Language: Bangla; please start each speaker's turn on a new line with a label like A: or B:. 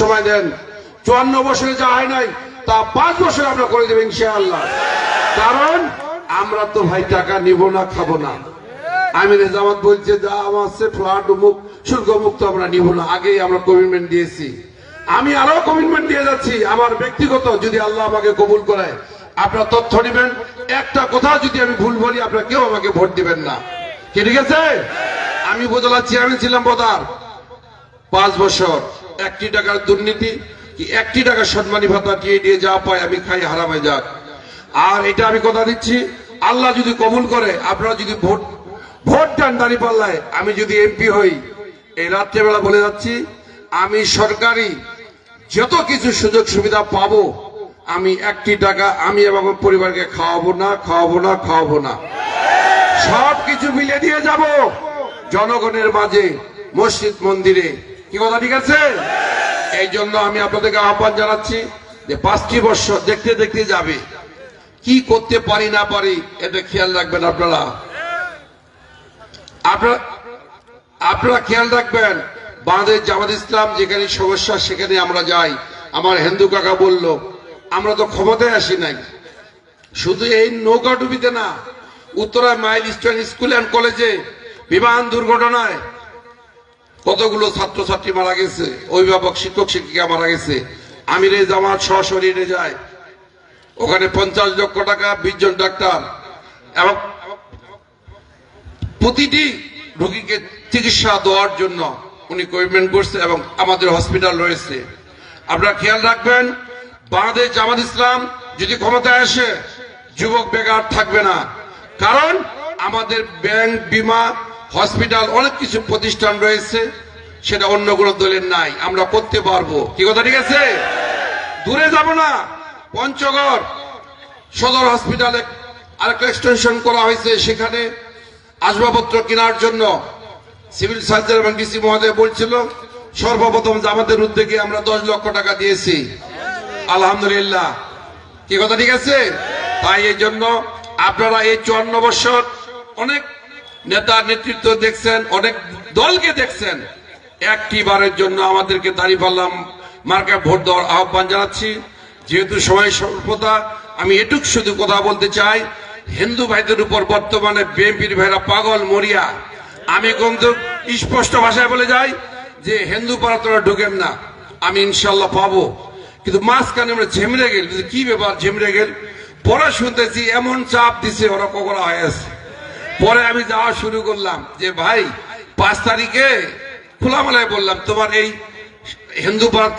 A: সময় দেন। 54 বছরে যা হয় নাই তা 5 বছর আমরা করে দেব ইনশাআল্লাহ। কারণ আমরা তো ভাই টাকা নিব না, খাবো না। আমির জামাত বলছে যা আমার ফ্ল্যাট মুখ শুল্ক মুক্ত আমরা নিব না, আগেই আমরা কমিটমেন্ট দিয়েছি। আমি আরো কমিটমেন্ট দিয়ে যাচ্ছি আমার ব্যক্তিগত, যদি আল্লাহ আমাকে কবুল করে আপনারা তথ্য নেবেন। একটা কথা যদি আমি ভুল বলি আপনারা কেউ আমাকে ভোট দিবেন না, ঠিক আছে? আমি উপজেলা চেয়ারম্যান ছিলাম বদার 5 বছর। 1 টাকার দুর্নীতি কি 1 টাকা সম্মানী ভাতা দিয়ে যা পায় আমি খাই, হারামে যাক। আর এটা আমি কথা দিচ্ছি, আল্লাহ যদি কবুল করে আপনারা যদি ভোট দেন দাঁড়িপাল্লায়, আমি যদি এমপি হই, এই রাত্রেবেলা বলে যাচ্ছি আমি সরকারি যত কিছু সুযোগ সুবিধা পাবো আমি 1 টাকা আমি এবং পরিবারকে খাওয়াবো না। সবকিছু মিলে দিয়ে যাব জনগণের মাঝে, মসজিদ মন্দিরে। কি কথা ঠিক আছে? এই জন্য আমি আপনাদেরকে আহ্বান জানাচ্ছি যে 5টি বছর দেখতে দেখতে যাবে, কি করতে পারি না পারি এটা খেয়াল রাখবেন। আপনারা খেয়াল রাখবেন। বাংলাদেশ জামাত ইসলাম যেখানে সমস্যা সেখানে আমরা যাই। আমার হিন্দু কাকা বলল আমরা তো ক্ষমতায় আসি নাই, শুধু এই নৌকাডুবিতে না, Uttara mile stand school and কলেজে বিমান দুর্ঘটনায় কতগুলো ছাত্রছাত্রী মারা গেছে, অভিভাবক শিক্ষক শিক্ষিকা মারা গেছে। আমির জামাত সশরীরে যায়, ওখানে 50 লক্ষ টাকা, 20 জন ডাক্তার এবং প্রতিটি রোগীকে চিকিৎসা দেওয়ার জন্য উনি কমিটমেন্ট করছে এবং আমাদের হসপিটাল রয়েছে। আপনারা খেয়াল রাখবেন, বাংলাদেশ জামাত ইসলাম যদি ক্ষমতায় আসে যুবক বেকার থাকবে না। কারণ আমাদের ব্যাংক, বিমা, হসপিটাল অনেক কিছু প্রতিষ্ঠান রয়েছে, সেটা অন্য কোনো দলের নাই, আমরা করতে পারবো। কি কথা ঠিক আছে? দূরে যাব না, পঞ্চগড় সদর হসপিটালে আরেকটা এক্সটেনশন করা হয়েছে, সেখানে আসবাবপত্র কেনার জন্য সিভিল সার্জন এবং ডিসি মহোদয় বলছিল সর্বপ্রথম জামাতের উদ্যোগে আমরা 10 লক্ষ টাকা দিয়েছি, আলহামদুলিল্লাহ। কি কথা ঠিক আছে? তাই এই জন্য আপনারা এই 54 বছর অনেক নেতা নেতৃত্ব দেখছেন, অনেক দলকে দেখছেন, একটি বারের জন্য আমাদেরকে দাঁড়িপাল্লা মার্কায় ভোট দেওয়ার আহ্বান জানাচ্ছি। যেহেতু সময় স্বল্পতা, আমি এটুক শুধু কথা বলতে চাই, হিন্দু ভাইদের উপর বর্তমানে বিএনপির ভাইরা পাগল মরিয়া। আমি কিন্তু স্পষ্ট ভাষায় বলে যাই যে হিন্দু পাড়া তোরা ঢুকেন না, আমি ইনশাল্লাহ পাবো। কিন্তু মাঝখানে আমরা ঝেমড়ে গেল, কি ব্যাপার ঝেমড়ে গেল? পরে শুনতেছি এমন চাপ দিছে ওরা কখনো হয়ে আছে। পরে আমি যাওয়া শুরু করলাম যে ভাই 5 তারিখে খোলামেলায় বললাম তোমার এই হিন্দু পাড়া